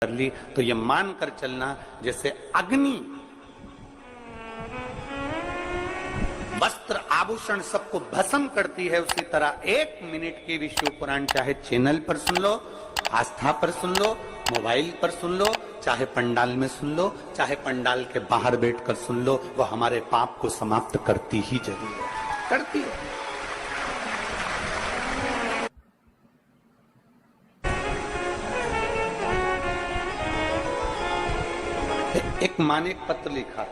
कर ली, तो ये मानकर चलना जैसे अग्नि वस्त्र आभूषण सबको भस्म करती है, उसी तरह 1 मिनट की भी शिव पुराण चाहे चैनल पर सुन लो, आस्था पर सुन लो, मोबाइल पर सुन लो, चाहे पंडाल में सुन लो, चाहे पंडाल के बाहर बैठकर सुन लो, वो हमारे पाप को समाप्त करती ही जरूर है, करती है। एक माँ ने एक पत्र लिखा,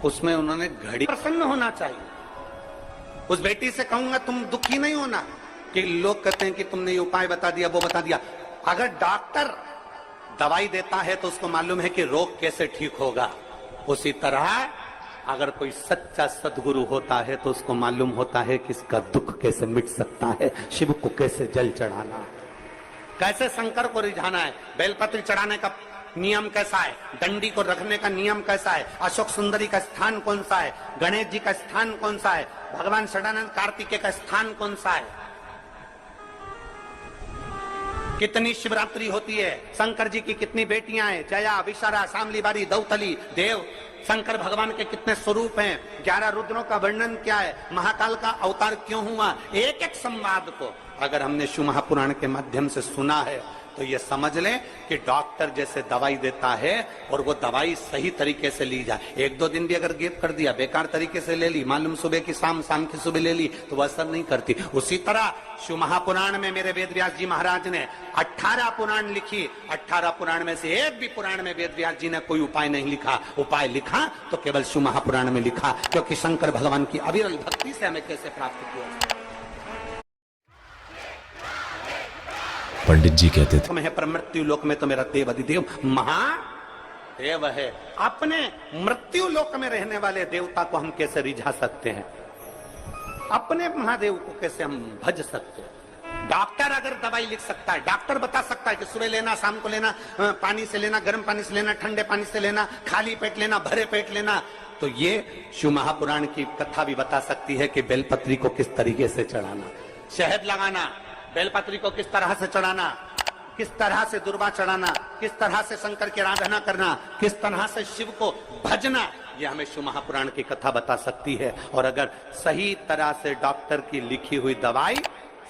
उसमें उन्होंने घड़ी प्रसन्न होना चाहिए। उस बेटी से कहूंगा तुम दुखी नहीं होना कि लोग कहते हैं कि तुमने ये उपाय बता दिया, वो बता दिया। अगर डॉक्टर दवाई देता है तो उसको मालूम है कि रोग कैसे ठीक होगा, उसी तरह अगर कोई सच्चा सदगुरु होता है तो उसको मालूम होता है कि इसका दुख कैसे मिट सकता है, शिव को कैसे जल चढ़ाना है, कैसे शंकर को रिझाना है, बेलपत्र चढ़ाने का नियम कैसा है, डंडी को रखने का नियम कैसा है, अशोक सुंदरी का स्थान कौन सा है, गणेश जी का स्थान कौन सा है, भगवान षडानंद कार्तिकेय का स्थान कौन सा है, कितनी शिवरात्रि होती है, शंकर जी की कितनी बेटियां हैं, जया, विशारा, शामली बारी, दौतली, देव, शंकर भगवान के कितने स्वरूप हैं, 11 रुद्रों का वर्णन क्या है, महाकाल का अवतार क्यों हुआ, एक एक संवाद को अगर हमने शिव महापुराण के माध्यम से सुना है तो ये समझ लें कि डॉक्टर जैसे दवाई देता है और वो दवाई सही तरीके से ली जाए। 1-2 दिन भी अगर गैप कर दिया, बेकार तरीके से ले ली, मालूम सुबह की शाम, शाम की सुबह ले ली, तो वह असर नहीं करती। उसी तरह शिव महापुराण में मेरे वेद व्यास जी महाराज ने 18 पुराण लिखी, 18 पुराण में से एक भी पुराण में वेद व्यास जी ने कोई उपाय नहीं लिखा। उपाय लिखा तो केवल शिव महापुराण में लिखा, क्योंकि शंकर भगवान की अविरल भक्ति से हमें कैसे प्राप्त किया। पंडित जी कहते थे, है पर मृत्यु लोक में तो मेरा देव अधिदेव महादेव है। अपने मृत्यु लोक में रहने वाले देवता को हम कैसे रिझा सकते हैं, अपने महादेव को कैसे हम भज सकते हैं। डॉक्टर अगर दवाई लिख सकता है, डॉक्टर बता सकता है कि सुबह लेना, शाम को लेना, पानी से लेना, गर्म पानी से लेना, ठंडे पानी से लेना, खाली पेट लेना, भरे पेट लेना, तो ये शिव महापुराण की कथा भी बता सकती है कि बेलपत्री को किस तरीके से चढ़ाना, शहद लगाना, बेलपत्री को किस तरह से चढ़ाना, किस तरह से दुर्वा चढ़ाना, किस तरह से शंकर की आराधना करना, किस तरह से शिव को भजना, ये हमें शिव महापुराण की कथा बता सकती है। और अगर सही तरह से डॉक्टर की लिखी हुई दवाई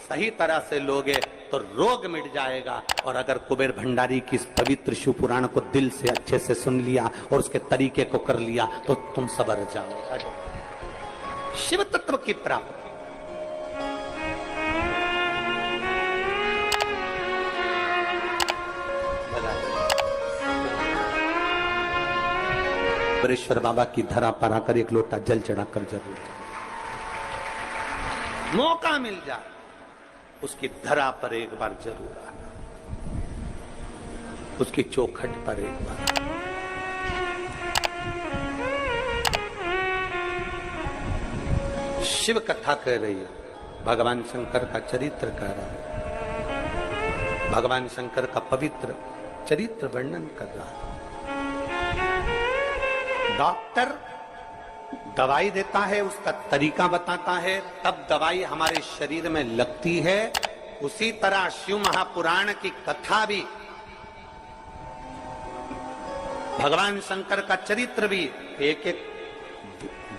सही तरह से लोगे तो रोग मिट जाएगा। और अगर कुबेर भंडारी की इस पवित्र शिव पुराण को दिल से अच्छे से सुन लिया और उसके तरीके को कर लिया तो तुम सबर जाओ शिव तत्व की प्राप्ति। बरेश्वर बाबा की धरा पर आकर एक लोटा जल चढ़ाकर जरूर, मौका मिल जाए उसकी धरा पर एक बार जरूर आना, उसकी चौखट पर एक बार। शिव कथा कह रही है, भगवान शंकर का चरित्र कह रहा है, भगवान शंकर का पवित्र चरित्र वर्णन कर रहा है। डॉक्टर दवाई देता है, उसका तरीका बताता है, तब दवाई हमारे शरीर में लगती है। उसी तरह शिव महापुराण की कथा भी, भगवान शंकर का चरित्र भी एक एक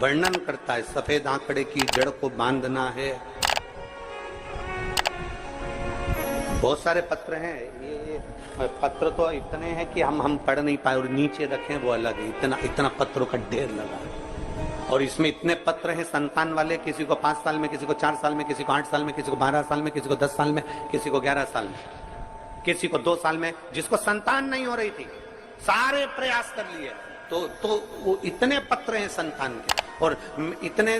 वर्णन करता है। सफेद आंकड़े की जड़ को बांधना है, बहुत सारे पत्र हैं, ये पत्र तो इतने हैं कि हम पढ़ नहीं पाए, और नीचे रखें वो अलग है, इतना पत्रों का ढेर लगा है। और इसमें इतने पत्र हैं संतान वाले, किसी को 5 साल में, किसी को 4 साल में, किसी को 8 साल में, किसी को 12 साल में, किसी को 10 साल में, किसी को 11 साल में, किसी को 2 साल में, जिसको संतान नहीं हो रही थी, सारे प्रयास कर लिए, तो वो इतने पत्र हैं संतान के। और इतने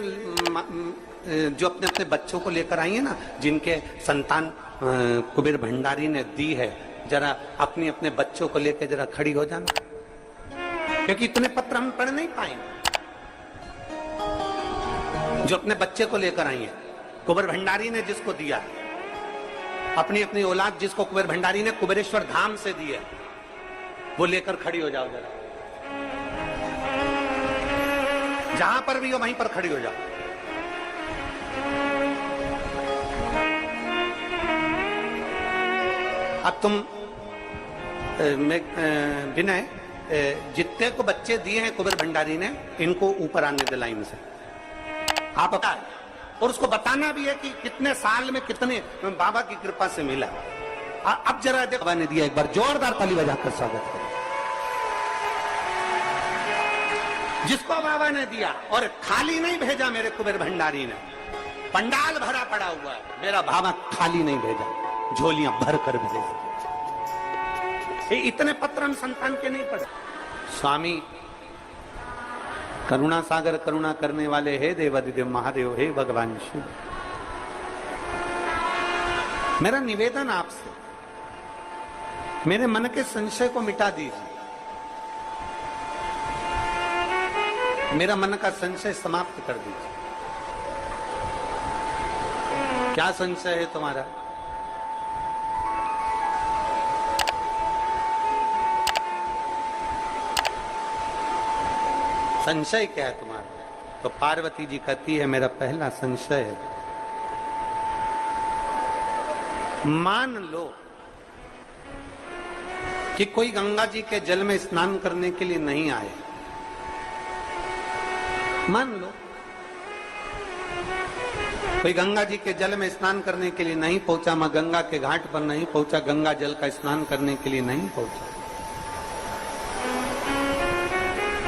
जो अपने अपने बच्चों को लेकर आई है ना, जिनके संतान कुबेर भंडारी ने दी है, जरा अपने अपने बच्चों को लेकर जरा खड़ी हो जाना, क्योंकि इतने पत्र हम पढ़ नहीं पाएंगे। जो अपने बच्चे को लेकर आई है, कुबेर भंडारी ने जिसको दिया, अपनी अपनी औलाद जिसको कुबेर भंडारी ने कुबेरेश्वर धाम से दी है, वो लेकर खड़ी हो जाओ जरा, जहां पर भी हो वहीं पर खड़ी हो जाओ। अब तुम विनय, जितने को बच्चे दिए हैं कुबेर भंडारी ने, इनको ऊपर आने दे लाइन से। आप बता, और उसको बताना भी है कि कितने साल में कितने बाबा की कृपा से मिला। अब जरा देखो, बाबा ने दिया, एक बार जोरदार ताली बजाकर स्वागत करें जिसको बाबा ने दिया। और खाली नहीं भेजा मेरे कुबेर भंडारी ने, पंडाल भरा पड़ा हुआ है, मेरा बाबा खाली नहीं भेजा, झोलियां भर कर भेजे। इतने पत्र हम संतान के नहीं पढ़े। स्वामी करुणा सागर करुणा करने वाले, हे देवादिदेव महादेव, हे भगवान शिव, मेरा निवेदन आपसे, मेरे मन के संशय को मिटा दीजिए, मेरा मन का संशय समाप्त कर दीजिए। क्या संशय है तुम्हारा? संशय क्या है तुम्हारा? तो पार्वती जी कहती है, मेरा पहला संशय है, मान लो कि कोई गंगा जी के जल में स्नान करने के लिए नहीं आए, मान लो कोई गंगा जी के जल में स्नान करने के लिए नहीं पहुंचा, मैं गंगा के घाट पर नहीं पहुंचा, गंगा जल का स्नान करने के लिए नहीं पहुंचा,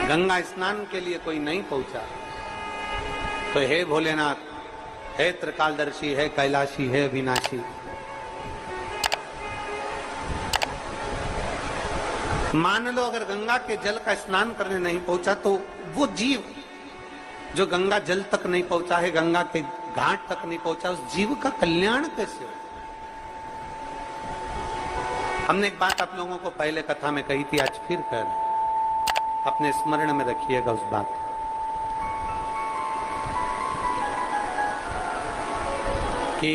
गंगा स्नान के लिए कोई नहीं पहुंचा, तो हे भोलेनाथ, हे त्रिकालदर्शी, है कैलाशी, है विनाशी, मान लो अगर गंगा के जल का स्नान करने नहीं पहुंचा, तो वो जीव जो गंगा जल तक नहीं पहुंचा है, गंगा के घाट तक नहीं पहुंचा, उस जीव का कल्याण कैसे हो? हमने एक बात आप लोगों को पहले कथा में कही थी, आज फिर कह रहे, अपने स्मरण में रखिएगा उस बात कि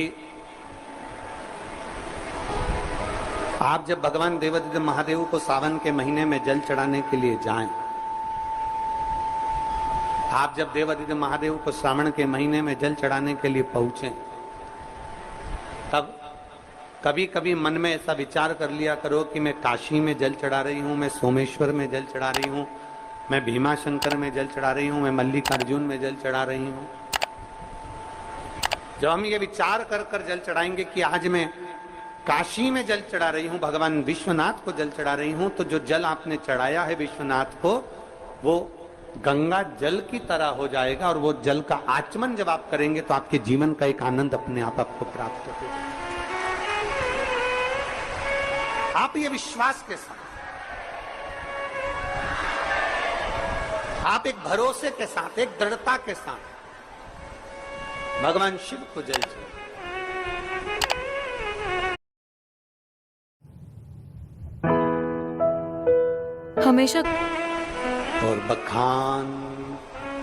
आप जब भगवान देवादिदेव महादेव को सावन के महीने में जल चढ़ाने के लिए जाएं, आप जब देवादिदेव महादेव को श्रावण के महीने में जल चढ़ाने के लिए पहुंचे, तब कभी कभी मन में ऐसा विचार कर लिया करो कि मैं काशी में जल चढ़ा रही हूं, मैं सोमेश्वर में जल चढ़ा रही हूं, मैं भीमा शंकर में जल चढ़ा रही हूं, मैं मल्लिकार्जुन में जल चढ़ा रही हूं। जब हम ये विचार कर कर जल चढ़ाएंगे कि आज मैं काशी में जल चढ़ा रही हूं, भगवान विश्वनाथ को जल चढ़ा रही हूं, तो जो जल आपने चढ़ाया है विश्वनाथ को, वो गंगा जल की तरह हो जाएगा, और वो जल का आचमन जब आप करेंगे तो आपके जीवन का एक आनंद अपने आप आपको प्राप्त होगा। आप ये विश्वास के साथ, आप एक भरोसे के साथ, एक दृढ़ता के साथ भगवान शिव को जल चढ़ाएं। हमेशा और बखान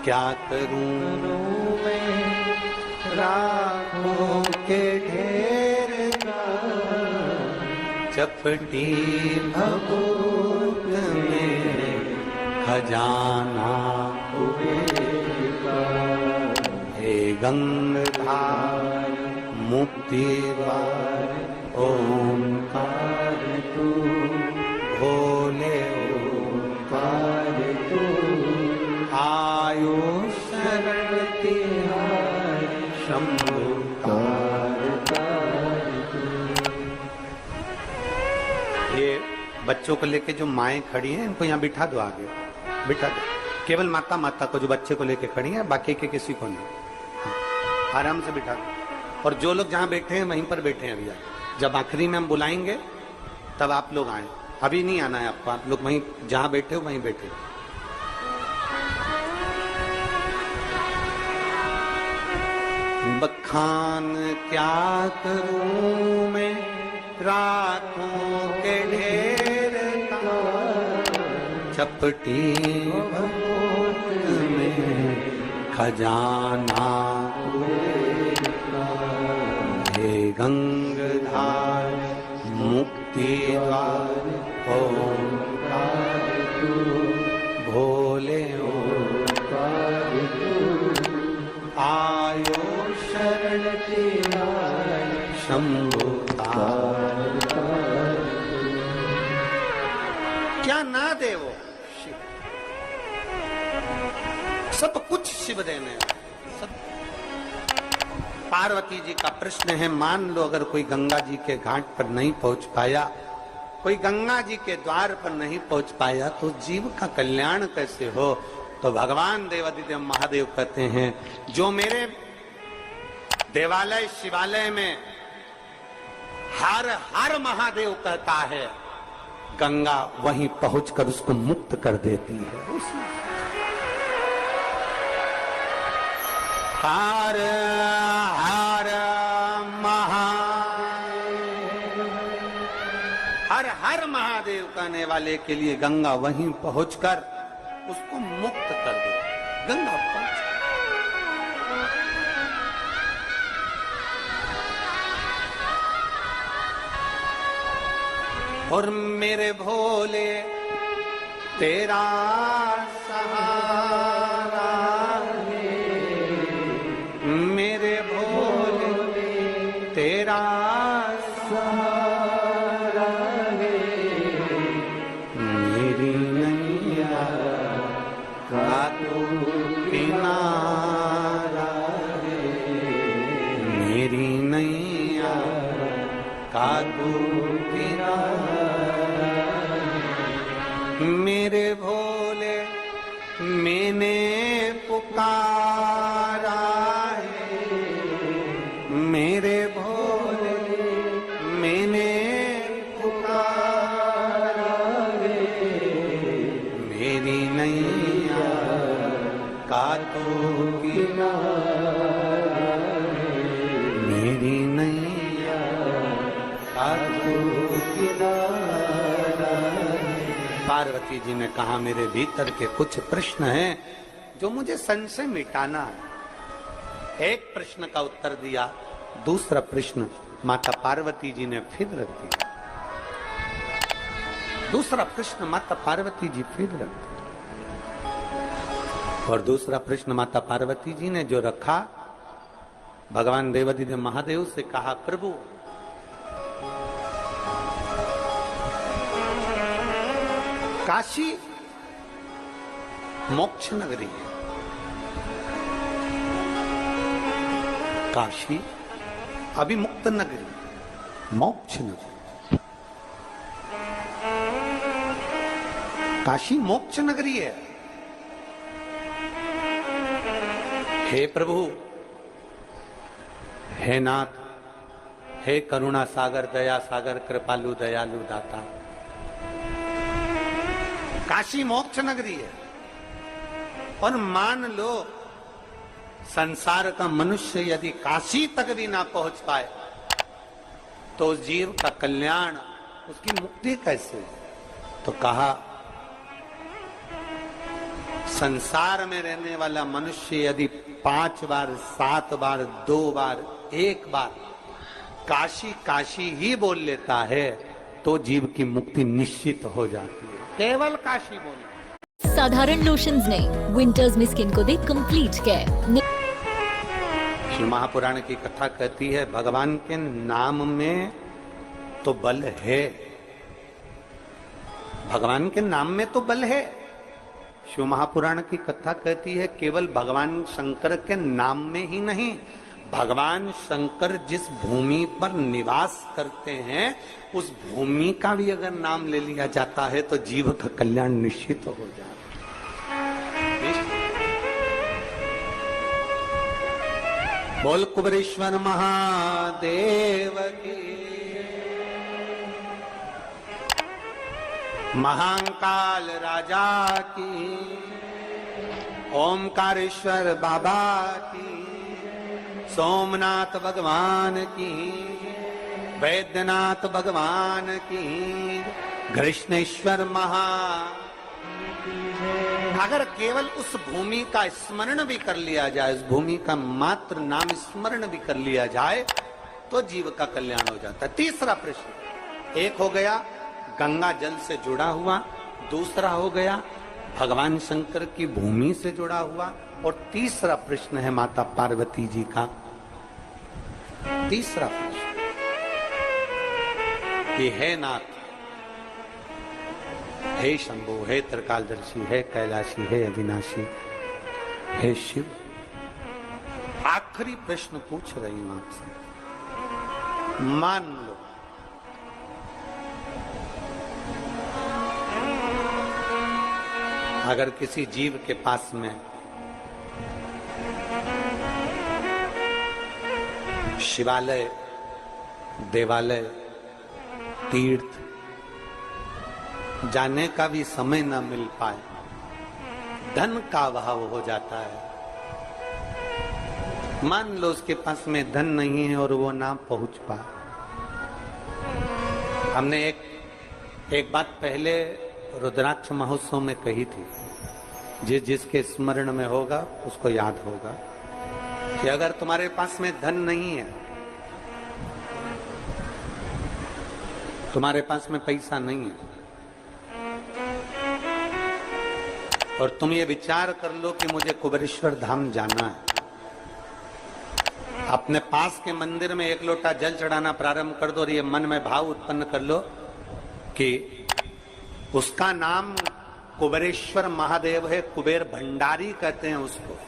क्या करूं मैं, राखों के ढेर का, चपटी भभूत में खजाना हुएगा, हे गंगाधार मुक्तिवार ओंकार तू, भोले ओंकार तू, आयो शरण तिहार शंभु कार तू। ये बच्चों को लेके जो माएं खड़ी हैं, इनको यहाँ बिठा दो, आगे बिठा दो, केवल माता माता को, जो बच्चे को लेके खड़ी है, बाकी के किसी को नहीं, आराम से बिठा दो। और जो लोग जहाँ बैठे हैं वहीं पर बैठे हैं अभी, जब आखिरी में हम बुलाएंगे तब आप लोग आए, अभी नहीं आना है आपको, आप लोग वहीं जहां बैठे हो वहीं बैठे। बखान क्या करूं मैं, राखों के ढेर का, चपटी भभूत में खजाना हे गंगाधार मुक्तिद्वार ओंकार तू, भोले ओंकार तू, आयो शरण तिहार शंभु कार। क्या ना दे वो शिव, सब कुछ शिव देने सब। पार्वती जी का प्रश्न है, मान लो अगर कोई गंगा जी के घाट पर नहीं पहुंच पाया, कोई गंगा जी के द्वार पर नहीं पहुंच पाया, तो जीव का कल्याण कैसे हो? तो भगवान देवादिदेव महादेव कहते हैं, जो मेरे देवालय शिवालय में हर हर महादेव कहता है, गंगा वहीं पहुंचकर उसको मुक्त कर देती है। हर हर हर महादेव कहने वाले के लिए गंगा वहीं पहुंचकर उसको मुक्त कर दे। गंगा पहुंच, और मेरे भोले तेरा सहारा है, मेरे भोले तेरा सहारा है, मेरी नैया का तू किनारा है, मेरी नैया का तू किनारा, मेरे भोले मैंने पुकारा है, मेरे भोले मैंने पुकारा है, मेरी नैया का तू किनारा है, मेरी नैया का तू किनारा। पार्वती जी ने कहा, मेरे भीतर के कुछ प्रश्न हैं जो मुझे संशय मिटाना है। एक प्रश्न का उत्तर दिया, दूसरा प्रश्न माता पार्वती जी ने फिर रख दिया, दूसरा प्रश्न माता पार्वती जी फिर रख दिया, और दूसरा प्रश्न माता पार्वती जी ने जो रखा, भगवान देवादिदेव महादेव से कहा, प्रभु काशी मोक्ष नगरी है, काशी अभी मुक्त नगरी, मोक्ष नगरी, काशी मोक्ष नगरी है। हे प्रभु, हे नाथ, हे करुणा सागर, दया सागर, कृपालु दयालु दाता, काशी मोक्ष नगरी है। और मान लो संसार का मनुष्य यदि काशी तक भी ना पहुंच पाए, तो उस जीव का कल्याण, उसकी मुक्ति कैसे? तो कहा, संसार में रहने वाला मनुष्य यदि 5 बार, 7 बार, 2 बार, 1 बार काशी काशी ही बोल लेता है, तो जीव की मुक्ति निश्चित हो जाती है। केवल काशी बोले। साधारण लोशंस नहीं, विंटर्स में स्किन को दे कंप्लीट केयर। श्री महापुराण की कथा कहती है, भगवान के नाम में तो बल है, भगवान के नाम में तो बल है। शिव महापुराण की कथा कहती है, केवल भगवान शंकर के नाम में ही नहीं, भगवान शंकर जिस भूमि पर निवास करते हैं, उस भूमि का भी अगर नाम ले लिया जाता है, तो जीव का कल्याण निश्चित हो जाता है। बोल कुबेरेश्वर महादेव की, महाकाल राजा की, ओमकारेश्वर बाबा की, सोमनाथ भगवान की, वैद्यनाथ भगवान की, कृष्णेश्वर महा। अगर केवल उस भूमि का स्मरण भी कर लिया जाए, उस भूमि का मात्र नाम स्मरण भी कर लिया जाए, तो जीव का कल्याण हो जाता है। तीसरा प्रश्न, एक हो गया गंगा जल से जुड़ा हुआ, दूसरा हो गया भगवान शंकर की भूमि से जुड़ा हुआ, और तीसरा प्रश्न है माता पार्वती जी का। तीसरा प्रश्न ये है नाथ, हे शंभो, हे त्रिकालदर्शी, हे कैलाशी, हे अविनाशी, हे शिव, आखिरी प्रश्न पूछ रही हूं आपसे। मान लो अगर किसी जीव के पास में शिवालय, देवालय, तीर्थ जाने का भी समय न मिल पाए, धन का अभाव हो जाता है, मान लो उसके पास में धन नहीं है और वो ना पहुंच पाए। हमने एक बात पहले रुद्राक्ष महोत्सव में कही थी, जिसके स्मरण में होगा उसको याद होगा कि अगर तुम्हारे पास में धन नहीं है, तुम्हारे पास में पैसा नहीं है, और तुम ये विचार कर लो कि मुझे कुबेरेश्वर धाम जाना है, अपने पास के मंदिर में एक लोटा जल चढ़ाना प्रारंभ कर दो और ये मन में भाव उत्पन्न कर लो कि उसका नाम कुबेरेश्वर महादेव है, कुबेर भंडारी कहते हैं उसको।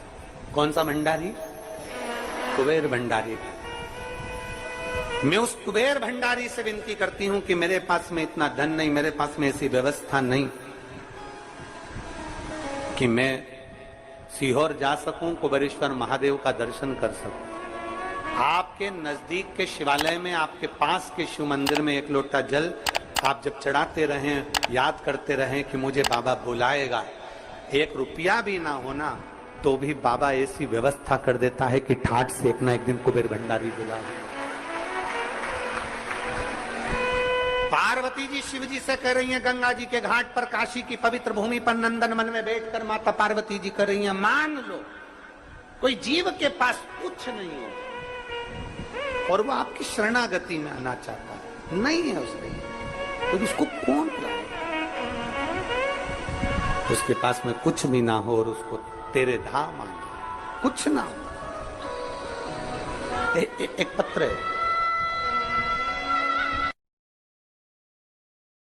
कौन सा भंडारी? कुबेर भंडारी। मैं उस कुबेर भंडारी से विनती करती हूं कि मेरे पास में इतना धन नहीं, मेरे पास में ऐसी व्यवस्था नहीं कि मैं सीहोर जा सकूं, कुबेरेश्वर महादेव का दर्शन कर सकूं। आपके नजदीक के शिवालय में, आपके पास के शिव मंदिर में एक लोटा जल आप जब चढ़ाते रहें, याद करते रहें कि मुझे बाबा बुलाएगा, 1 रुपया भी ना होना तो भी बाबा ऐसी व्यवस्था कर देता है कि ठाट से एक ना एक दिन कुबेर भंडारी बुलाए। पार्वती जी शिव जी से कह रही हैं, गंगा जी के घाट पर, काशी की पवित्र भूमि पर, नंदन वन में बैठकर माता पार्वती जी कह रही हैं, मान लो कोई जीव के पास कुछ नहीं हो और वो आपकी शरणागति में आना चाहता है, नहीं है उसके, तो उसको कौन बुलाएगा? उसके पास में कुछ भी ना हो और उसको तेरे धाम आना, कुछ ना हो। एक पत्र है,